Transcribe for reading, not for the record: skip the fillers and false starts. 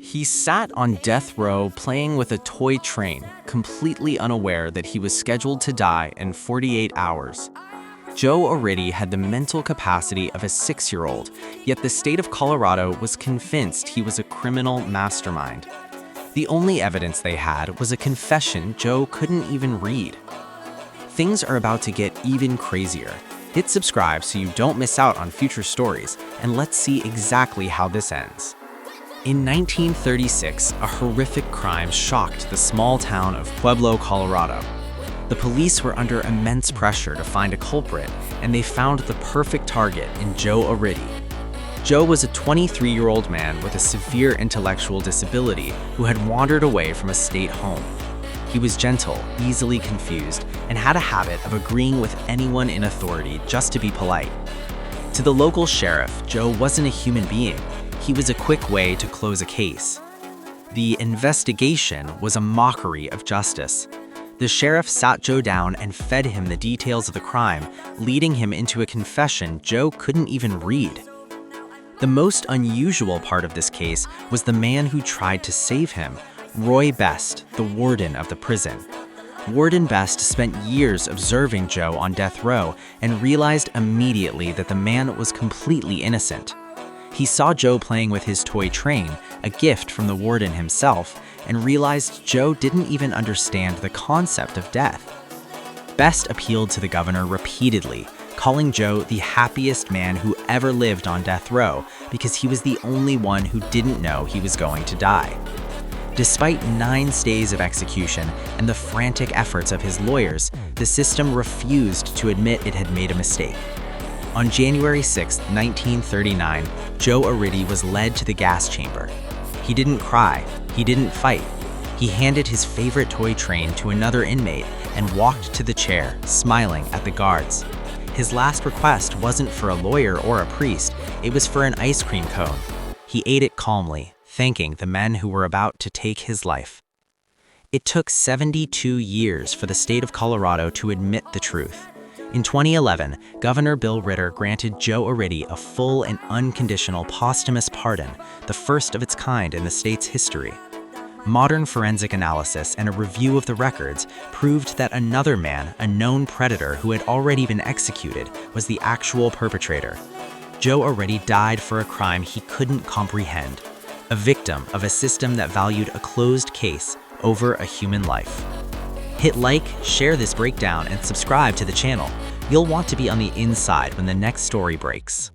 He sat on death row playing with a toy train, completely unaware that he was scheduled to die in 48 hours. Joe Arridy had the mental capacity of a 6-year-old, yet the state of Colorado was convinced he was a criminal mastermind. The only evidence they had was a confession Joe couldn't even read. Things are about to get even crazier. Hit subscribe so you don't miss out on future stories, and let's see exactly how this ends. In 1936, a horrific crime shocked the small town of Pueblo, Colorado. The police were under immense pressure to find a culprit, and they found the perfect target in Joe Arridy. Joe was a 23-year-old man with a severe intellectual disability who had wandered away from a state home. He was gentle, easily confused, and had a habit of agreeing with anyone in authority just to be polite. To the local sheriff, Joe wasn't a human being. He was a quick way to close a case. The investigation was a mockery of justice. The sheriff sat Joe down and fed him the details of the crime, leading him into a confession Joe couldn't even read. The most unusual part of this case was the man who tried to save him, Roy Best, the warden of the prison. Warden Best spent years observing Joe on death row and realized immediately that the man was completely innocent. He saw Joe playing with his toy train, a gift from the warden himself, and realized Joe didn't even understand the concept of death. Best appealed to the governor repeatedly, calling Joe the happiest man who ever lived on death row because he was the only one who didn't know he was going to die. Despite 9 stays of execution and the frantic efforts of his lawyers, the system refused to admit it had made a mistake. On January 6, 1939, Joe Arridy was led to the gas chamber. He didn't cry, he didn't fight. He handed his favorite toy train to another inmate and walked to the chair, smiling at the guards. His last request wasn't for a lawyer or a priest, it was for an ice cream cone. He ate it calmly, thanking the men who were about to take his life. It took 72 years for the state of Colorado to admit the truth. In 2011, Governor Bill Ritter granted Joe Arridy a full and unconditional posthumous pardon, the first of its kind in the state's history. Modern forensic analysis and a review of the records proved that another man, a known predator who had already been executed, was the actual perpetrator. Joe Arridy died for a crime he couldn't comprehend, a victim of a system that valued a closed case over a human life. Hit like, share this breakdown, and subscribe to the channel. You'll want to be on the inside when the next story breaks.